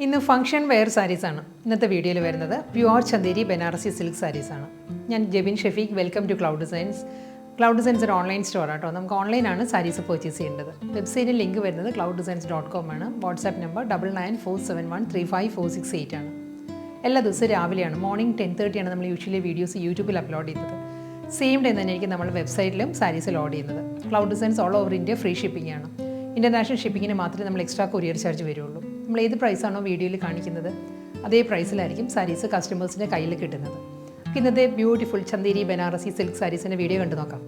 ഇന്ന് function wear saris ആണ് ഇന്നത്തെ വീഡിയോയിൽ വരുന്നത്. Pure Chanderi Banarasi silk sarees ആണ്. ഞാൻ Jebin Shefeeq. Welcome to cloud designs. Cloud designs ഒരു ഓൺലൈൻ സ്റ്റോർ ആട്ടോ. നമുക്ക് ഓൺലൈനാണ് സാരീസ് പർച്ചേസ് ചെയ്യേണ്ടത്. വെബ്സൈറ്റിൽ ലിങ്ക് വരുന്നത് clouddesigns.com ആണ്. വാട്സാപ്പ് നമ്പർ 9947135468 ആണ്. എല്ലാ ദിവസവും രാവിലെയാണ്, മോർണിംഗ് 10:30 ആണ് നമ്മൾ യൂഷ്വലി വീഡിയോസ് യൂട്യൂബിൽ അപ്ലോഡ് ചെയ്യുന്നത്. സെയിം ഡേ തന്നെയായിരിക്കും നമ്മൾ വെബ്സൈറ്റിലും സാരീസ് ലോഡ് ചെയ്യുന്നത്. Cloud designs all over India free shipping ആണ്. ഇൻ്റർനാഷണൽ ഷിപ്പിങ്ങിന് മാത്രമേ നമ്മൾ എക്സ്ട്രാ കൊറിയർ ചാർജ് വരുള്ളൂ. നമ്മൾ ഏത് പ്രൈസാണോ വീഡിയോയിൽ കാണിക്കുന്നത് അതേ പ്രൈസിലായിരിക്കും സാരീസ് കസ്റ്റമേഴ്സിൻ്റെ കയ്യിൽ കിട്ടുന്നത്. ഇന്നത്തെ ബ്യൂട്ടിഫുൾ ചന്ദേരി ബനാറസി സിൽക്ക് സാരീസിൻ്റെ വീഡിയോ കണ്ടു നോക്കാം.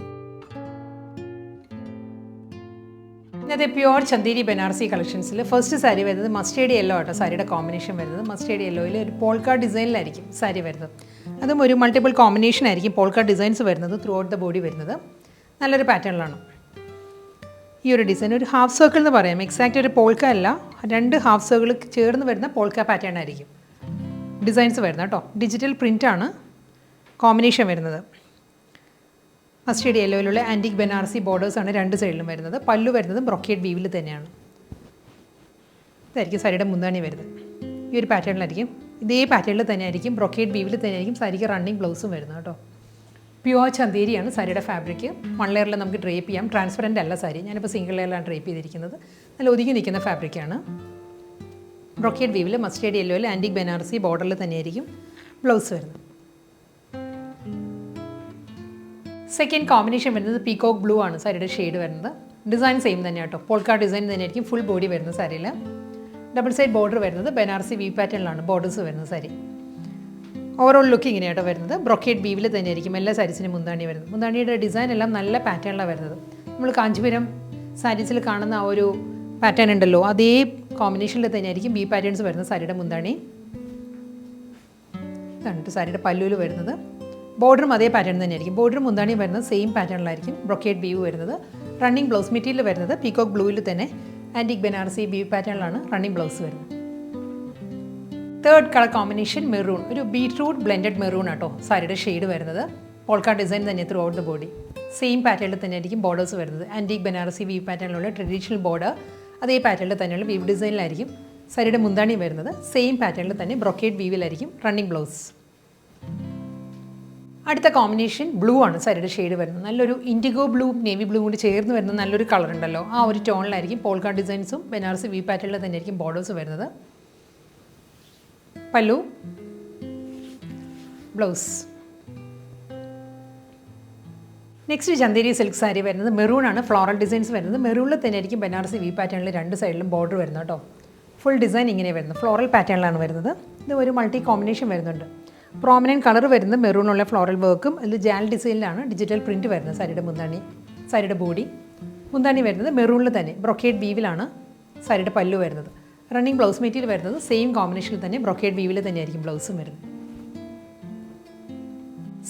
ഇന്നത്തെ പ്യുവർ ചന്ദേരി ബനാറസി കളക്ഷൻസിൽ ഫസ്റ്റ് സാരി വരുന്നത് മസ്റ്റേർഡ് യെല്ലോ ആട്ടോ. സാരിയുടെ കോമ്പിനേഷൻ വരുന്നത് മസ്റ്റേർഡ് യെല്ലോയിൽ ഒരു പോൾക്കാ ഡിസൈനിലായിരിക്കും സാരി വരുന്നത്. അതും ഒരു മൾട്ടിപ്പിൾ കോമ്പിനേഷൻ ആയിരിക്കും പോൾക്കാ ഡിസൈൻസ് വരുന്നത്. ത്രൂ ഔട്ട് ദ ബോഡി വരുന്നത് നല്ലൊരു പാറ്റേണിലാണ്. ഈ ഒരു ഡിസൈൻ ഒരു ഹാഫ് സർക്കിൾ എന്ന് പറയാം. എക്സാക്റ്റ് ഒരു പോൾക്ക അല്ല, രണ്ട് ഹാഫ് സർക്കിൾ ചേർന്ന് വരുന്ന പോൾക്ക പാറ്റേൺ ആയിരിക്കും ഡിസൈൻസ് വരുന്നത് കേട്ടോ. ഡിജിറ്റൽ പ്രിൻ്റാണ് കോമ്പിനേഷൻ വരുന്നത്. മസ്റ്റേർഡ് യെല്ലോയിലുള്ള ആൻറ്റിക് ബനാറസി ബോർഡേഴ്സാണ് രണ്ട് സൈഡിലും വരുന്നത്. പല്ലു വരുന്നത് ബ്രൊക്കേഡ് വീവിൽ തന്നെയാണ്. ഇതായിരിക്കും സാരിയുടെ മുന്താണി വരുന്നത്. ഈ ഒരു പാറ്റേണിലായിരിക്കും, ഇതേ പാറ്റേണിൽ തന്നെ ആയിരിക്കും, ബ്രൊക്കേഡ് വീവിൽ തന്നെ ആയിരിക്കും സാരിക്ക് റണ്ണിങ് ബ്ലൗസും വരുന്നത് കേട്ടോ. പ്യുവർ ചന്തേരിയാണ് സാരിയുടെ ഫാബ്രിക്. 1 ലെയറിൽ നമുക്ക് ഡ്രേപ്പ് ചെയ്യാം. ട്രാൻസ്പെറൻ്റ് അല്ല സാരി. ഞാനിപ്പോൾ സിംഗിൾ ലെയറിലാണ് ഡ്രേപ്പ് ചെയ്തിരിക്കുന്നത്. നല്ല ഒതുങ്ങി നിൽക്കുന്ന ഫാബ്രിക്കാണ്. ബ്രൊക്കേഡ് വീവിൽ മസ്റ്റേർഡ് യെല്ലോയിൽ ആൻറ്റിക് ബനാറസി ബോർഡറിൽ തന്നെയായിരിക്കും ബ്ലൗസ് വരുന്നത്. സെക്കൻഡ് കോമ്പിനേഷൻ വരുന്നത് പീകോക്ക് ബ്ലൂ ആണ് സാരിയുടെ ഷെയ്ഡ് വരുന്നത്. ഡിസൈൻ സെയിം തന്നെ കേട്ടോ. പോൾക്കാ ഡിസൈൻ തന്നെയായിരിക്കും ഫുൾ ബോഡി വരുന്നത് സാരിയിൽ. ഡബിൾ സൈഡ് ബോർഡർ വരുന്നത് ബനാറസി വീവ് പാറ്റേണിലാണ് ബോർഡേഴ്സ് വരുന്നത് സാരി. ഓവറോൾ ലുക്ക് ഇങ്ങനെയാട്ടോ വരുന്നത്. ബ്രൊക്കേഡ് ബീവിൽ തന്നെയായിരിക്കും എല്ലാ സാരീസിനും മുന്താണി വരുന്നത്. മുന്താണിയുടെ ഡിസൈൻ എല്ലാം നല്ല പാറ്റേണിലാണ് വരുന്നത്. നമ്മൾ കാഞ്ചീപുരം സാരീസിൽ കാണുന്ന ആ ഒരു പാറ്റേൺ ഉണ്ടല്ലോ, അതേ കോമ്പിനേഷനിൽ തന്നെയായിരിക്കും ബി പാറ്റേൺസ് വരുന്നത് സാരിയുടെ മുന്താണി. ഇതാണ് സാരിയുടെ പല്ലുവിൽ വരുന്നത്. ബോർഡറും അതേ പാറ്റേൺ തന്നെയായിരിക്കും. ബോർഡറും മുന്താണിയും വരുന്നത് സെയിം പാറ്റേണിലായിരിക്കും. ബ്രൊക്കേഡ് ബീവ് വരുന്നത്. റണ്ണിങ് ബ്ലൗസ് മെറ്റീരിയൽ വരുന്നത് പീകോക്ക് ബ്ലൂവിൽ തന്നെ ആൻറ്റിക് ബനാറസി ബീവ് പാറ്റേണിലാണ് റണ്ണിങ് ബ്ലൗസ് വരുന്നത്. തേർഡ് കളർ കോമ്പിനേഷൻ മെറൂൺ, ഒരു ബീട്രൂട്ട് ബ്ലെൻഡഡ് മെറൂൺ ആട്ടോ സാരിയുടെ ഷെയ്ഡ് വരുന്നത്. പോൾക്കാ ഡിസൈൻ തന്നെ throughout the body. Same പാറ്റേണിൽ തന്നെ ആയിരിക്കും ബോർഡേഴ്സ് വരുന്നത്. ആൻറ്റിക് ബനാറസി വീവ് പാറ്റേണിലുള്ള ട്രഡീഷണൽ ബോർഡർ അതേ പാറ്റേണിൽ തന്നെയുള്ള വീവ് ഡിസൈനിലായിരിക്കും സാരിയുടെ മുന്താണി വരുന്നത്. സെയിം പാറ്റേണിൽ തന്നെ ബ്രൊക്കേഡ് വീവിലായിരിക്കും റണ്ണിങ് ബ്ലൗസ്. അടുത്ത കോമ്പിനേഷൻ ബ്ലൂ ആണ് സാരിയുടെ ഷെയ്ഡ് വരുന്നത്. നല്ലൊരു ഇൻഡിഗോ ബ്ലൂ നേവി ബ്ലൂ കൂടി ചേർന്ന് വരുന്ന നല്ലൊരു കളർ ഉണ്ടല്ലോ, ആ ഒരു ടോണിലായിരിക്കും പോൾക്കാ ഡിസൈൻസും ബനാറസി വീവ് പാറ്റേണിൽ തന്നെയായിരിക്കും ബോർഡേഴ്സ് വരുന്നത്. പല്ലു, blouse. Next Chanderi silk sari വരുന്നത് മെറൂൺ ആണ്. ഫ്ലോറൽ ഡിസൈൻസ് വരുന്നത് മെറൂണിൽ തന്നെ ആയിരിക്കും ബനാറസി വീവ് പാറ്റേണിൽ രണ്ട് സൈഡിലും ബോർഡർ വരുന്നത് കേട്ടോ. ഫുൾ ഡിസൈൻ ഇങ്ങനെ വരുന്നത് ഫ്ലോറൽ പാറ്റേണിലാണ് വരുന്നത്. ഇത് ഒരു മൾട്ടി കോമ്പിനേഷൻ വരുന്നുണ്ട്. പ്രോമിനൻറ്റ് കളർ വരുന്നത് മെറൂണുള്ള ഫ്ലോറൽ വർക്കും അതിൽ ജാൽ ഡിസൈനിലാണ് ഡിജിറ്റൽ പ്രിൻറ്റ് വരുന്നത് സാരിയുടെ മുന്താണി. സാരിയുടെ ബോഡി മുന്താണി വരുന്നത് മെറൂണിൽ തന്നെ ബ്രൊക്കേഡ് വീവിലാണ് സാരിയുടെ പല്ലു വരുന്നത്. റണ്ണിങ് ബ്ലൗസ് മെറ്റീരിയൽ വരുന്നത് സെയിം കോമ്പിനേഷനിൽ തന്നെ ബ്രൊക്കേഡ് വീവിൽ തന്നെയായിരിക്കും ബ്ലൗസും വരുന്നത്.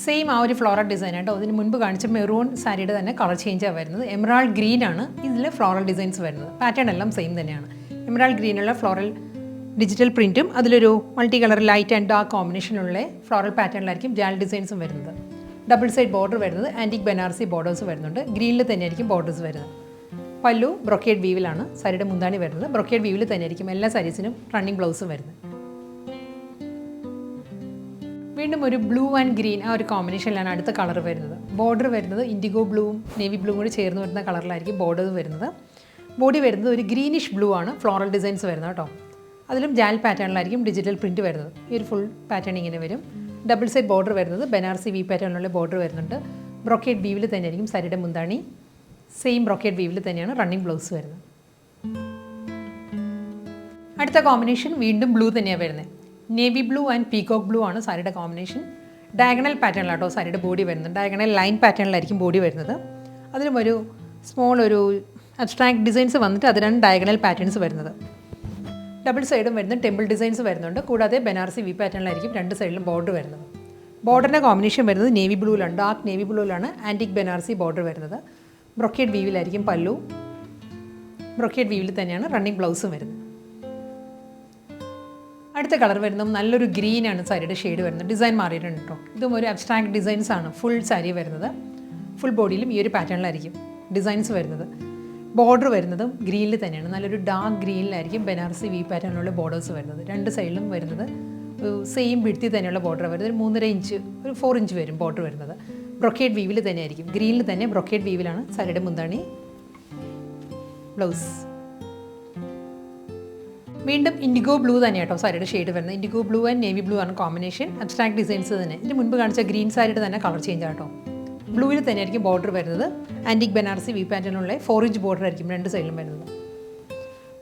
സെയിം ആ ഒരു ഫ്ലോറൽ ഡിസൈൻ ആട്ടോ. അതിന് മുൻപ് കാണിച്ച മെറൂൺ സാരിയുടെ തന്നെ കളർ ചേഞ്ചാണ് വരുന്നത്. എമറാൾഡ് ഗ്രീൻ ആണ് ഇതിൽ ഫ്ലോറൽ ഡിസൈൻസ് വരുന്നത്. പാറ്റേൺ എല്ലാം സെയിം തന്നെയാണ്. എമറാൾഡ് ഗ്രീനുള്ള ഫ്ലോറൽ ഡിജിറ്റൽ പ്രിൻറ്റും അതിലൊരു multi colour light and dark കോമ്പിനേഷനുള്ള ഫ്ലോറൽ പാറ്റേണിലായിരിക്കും ജാൽ ഡിസൈൻസും വരുന്നത്. ഡബിൾ സൈഡ് ബോർഡർ വരുന്നത് ആൻറ്റിക് ബനാറസി ബോർഡേഴ്സ് വരുന്നുണ്ട്. ഗ്രീനിൽ തന്നെയായിരിക്കും ബോർഡേഴ്സ് വരുന്നത്. പല്ലു ബ്രൊക്കേഡ് വീവിലാണ് സാരിയുടെ മുന്താണി വരുന്നത്. ബ്രൊക്കേഡ് വീവിൽ തന്നെയായിരിക്കും എല്ലാ സാരീസിനും റണ്ണിങ് ബ്ലൗസും വരുന്നത്. വീണ്ടും ഒരു ബ്ലൂ ആൻഡ് ഗ്രീൻ ആ ഒരു കോമ്പിനേഷനിലാണ് അടുത്ത കളർ വരുന്നത്. ബോർഡർ വരുന്നത് ഇൻഡിഗോ ബ്ലൂവും നേവി ബ്ലൂവും കൂടി ചേർന്ന് വരുന്ന കളറിലായിരിക്കും ബോർഡേഴ്സ് വരുന്നത്. ബോഡി വരുന്നത് ഒരു ഗ്രീനിഷ് ബ്ലൂ ആണ് ഫ്ലോറൽ ഡിസൈൻസ് വരുന്നത് കേട്ടോ. അതിലും ജാൽ പാറ്റേണിലായിരിക്കും ഡിജിറ്റൽ പ്രിൻറ്റ് വരുന്നത്. ഈ ഒരു ഫുൾ പാറ്റേൺ ഇങ്ങനെ വരും. ഡബിൾ സൈഡ് ബോർഡർ വരുന്നത് ബനാറസി വി പാറ്റേണിലുള്ള ബോർഡർ വരുന്നുണ്ട്. ബ്രൊക്കേഡ് വീവിൽ തന്നെയായിരിക്കും സാരിയുടെ മുന്താണി. സെയിം ബ്രൊക്കേഡ് വീവിൽ തന്നെയാണ് റണ്ണിങ് ബ്ലൗസ് വരുന്നത്. അടുത്ത കോമ്പിനേഷൻ വീണ്ടും ബ്ലൂ തന്നെയാണ് വരുന്നത്. Navy blue and peacock blue ആണ് സാരിയുടെ കോമ്പിനേഷൻ. ഡയഗണൽ പാറ്റേണിലാട്ടോ സാരിയുടെ ബോഡി വരുന്നത്. ഡയഗണൽ ലൈൻ പാറ്റേണിലായിരിക്കും ബോഡി വരുന്നത്. അതിലും ഒരു സ്മോൾ ഒരു അബ്സ്ട്രാക്ട് ഡിസൈൻസ് വന്നിട്ട് അതിനാണ് ഡയഗണൽ പാറ്റേൺസ് വരുന്നത്. ഡബിൾ സൈഡും വരുന്നത് ടെമ്പിൾ ഡിസൈൻസ് വരുന്നുണ്ട്. കൂടാതെ ബനാറസി വി പാറ്റേണിലായിരിക്കും രണ്ട് സൈഡിലും ബോർഡർ വരുന്നത്. ബോർഡറിൻ്റെ കോമ്പിനേഷൻ വരുന്നത് നേവി ബ്ലൂവിലാണ്. ഡാർക്ക് നേവി ബ്ലൂവിലാണ് ആൻറ്റിക് ബനാറസി ബോർഡർ വരുന്നത്. ബ്രൊക്കേഡ് വീവിലായിരിക്കും പല്ലു. ബ്രൊക്കേഡ് വീവിൽ തന്നെയാണ് റണ്ണിങ് ബ്ലൗസും വരുന്നത്. അടുത്ത കളർ വരുന്നത് നല്ലൊരു ഗ്രീനാണ് സാരിയുടെ ഷെയ്ഡ് വരുന്നത്. ഡിസൈൻ മാറിയിട്ടുണ്ട് കേട്ടോ. ഇതും ഒരു അബ്സ്ട്രാക്ട് ഡിസൈൻസ് ആണ് ഫുൾ സാരി വരുന്നത്. ഫുൾ ബോഡിയിലും ഈ ഒരു പാറ്റേണിലായിരിക്കും ഡിസൈൻസ് വരുന്നത്. ബോർഡർ വരുന്നതും ഗ്രീനിൽ തന്നെയാണ്, നല്ലൊരു ഡാർക്ക് ഗ്രീനിലായിരിക്കും ബനാറസി വീവ് പാറ്റേണിലുള്ള ബോർഡേഴ്സ് വരുന്നത്. രണ്ട് സൈഡിലും വരുന്നത് സെയിം വിഡ്ത്തിൽ തന്നെയുള്ള ബോർഡർ വരുന്നത്. ഒരു 3.5 ഇഞ്ച്, ഒരു 4 ഇഞ്ച് വരും ബോർഡർ വരുന്നത്. ബ്രൊക്കേഡ് വീവിൽ തന്നെ ആയിരിക്കും, ഗ്രീനിൽ തന്നെ ബ്രൊക്കേഡ് വീവിലാണ് സാരിയുടെ മുന്താണി. ബ്ലൗസ് വീണ്ടും ഇൻഡിഗോ ബ്ലൂ തന്നെ കേട്ടോ സാരിയുടെ ഷെയ്ഡ് വരുന്നത്. Indigo blue and navy blue ആണ് കോമ്പിനേഷൻ. അബ്സ്ട്രാക്ട് ഡിസൈൻസ് തന്നെ. ഇതിന് മുൻപ് കാണിച്ച ഗ്രീൻ സാരിയുടെ തന്നെ കളർ ചേഞ്ച് ആട്ടോ. ബ്ലൂവിൽ തന്നെ ആയിരിക്കും ബോർഡർ വരുന്നത്. ആൻറ്റിക് ബനാറസി വീവ് പാറ്റേണിലുള്ള 4 ഇഞ്ച് ബോർഡർ ആയിരിക്കും രണ്ട് സൈഡിലും വരുന്നത്.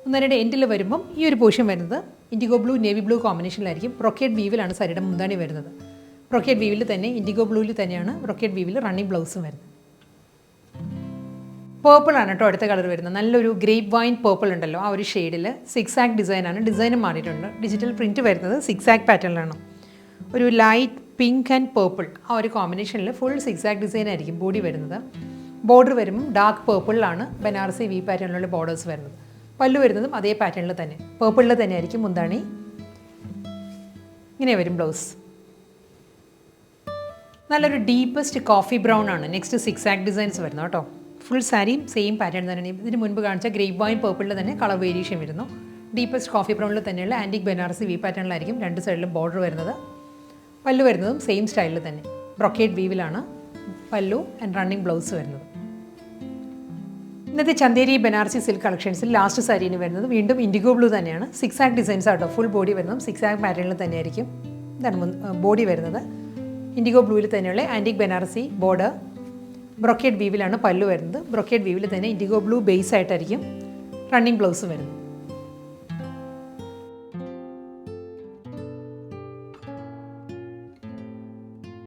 ഒന്നരയുടെ എൻഡിൽ വരുമ്പം ഈ ഒരു പോർഷൻ വരുന്നത് ഇൻഡിഗോ ബ്ലൂ നേവി ബ്ലൂ കോമ്പിനേഷനിലായിരിക്കും. ബ്രൊക്കേഡ് വീവിലാണ് സാരിയുടെ മുന്താണി വരുന്നത്. ബ്രൊക്കേഡ് വീവിൽ തന്നെ ഇൻഡിഗോ ബ്ലൂവിൽ തന്നെയാണ് ബ്രൊക്കേഡ് വീവിൽ റണ്ണിങ് ബ്ലൗസും വരുന്നത്. പേർപ്പിൾ ആണ് കേട്ടോ അടുത്ത കളർ വരുന്നത്. നല്ലൊരു ഗ്രേപ്പ് വൈൻ പേർപ്പിൾ ഉണ്ടല്ലോ, ആ ഒരു ഷെയ്ഡിൽ സിക്സാക് ഡിസൈനാണ്. ഡിസൈനും മാറിയിട്ടുണ്ട്. ഡിജിറ്റൽ പ്രിൻറ്റ് വരുന്നത് സിക്സാക് പാറ്റേണിലാണ്. ഒരു ലൈറ്റ് പിങ്ക് ആൻഡ് പേർപ്പിൾ ആ ഒരു കോമ്പിനേഷനിൽ ഫുൾ സിക്സാക് ഡിസൈൻ ആയിരിക്കും ബോഡി വരുന്നത്. ബോർഡർ വരുമ്പം ഡാർക്ക് പേർപ്പിളിലാണ് ബനാറസി വീവ് പാറ്റേണിലുള്ള ബോർഡേഴ്സ് വരുന്നത്. പല്ലു വരുന്നതും അതേ പാറ്റേണിൽ തന്നെ പേർപ്പിളിൽ തന്നെ ആയിരിക്കും മുന്താണി. ഇങ്ങനെ വരും ബ്ലൗസ്. നല്ലൊരു ഡീപ്പസ്റ്റ് കോഫി ബ്രൗൺ ആണ് നെക്സ്റ്റ് സിക്സാക് ഡിസൈൻസ് വരുന്നത് കേട്ടോ. ഫുൾ സാരിയും സെയിം പാറ്റേൺ തന്നെയാണ്. ഇതിന് മുൻപ് കാണിച്ച ഗ്രേപ്പ് വൈൻ പേർപ്പിളിൽ തന്നെ കളർ വേരിയേഷൻ വരുന്നു. ഡീപ്പസ്റ്റ് കോഫി ബ്രൗണിൽ തന്നെയുള്ള ആൻറ്റിക് ബനാറസി വീവ് പാറ്റേണിലായിരിക്കും രണ്ട് സൈഡിലും ബോർഡർ വരുന്നത്. പല്ലു വരുന്നതും സെയിം സ്റ്റൈലിൽ തന്നെ ബ്രൊക്കേഡ് വീവിലാണ് പല്ലു ആൻഡ് റണ്ണിങ് ബ്ലൗസ് വരുന്നത്. ഇന്നത്തെ ചന്തേരി ബനാറസി സിൽക്ക് കളക്ഷൻസിൽ ലാസ്റ്റ് സാരിന് വരുന്നത് വീണ്ടും ഇൻഡിഗോ ബ്ലൂ തന്നെയാണ്. സിക്സാക് ഡിസൈൻസ് ആട്ടോ. ഫുൾ ബോഡി വരുന്നതും സിക്സാക് പാറ്റേണിൽ തന്നെയായിരിക്കും. ഇതാണ് ബോഡി വരുന്നത്. ഇൻഡിഗോ ബ്ലൂവിൽ തന്നെയുള്ള ആൻറ്റിക് ബനാറസി ബോർഡർ. ബ്രൊക്കേഡ് വീവിലാണ് പല്ലു വരുന്നത്. ബ്രൊക്കേഡ് വീവിൽ തന്നെ ഇൻഡിഗോ ബ്ലൂ ബേസ് ആയിട്ടായിരിക്കും റണ്ണിങ് ബ്ലൗസ് വരുന്നത്.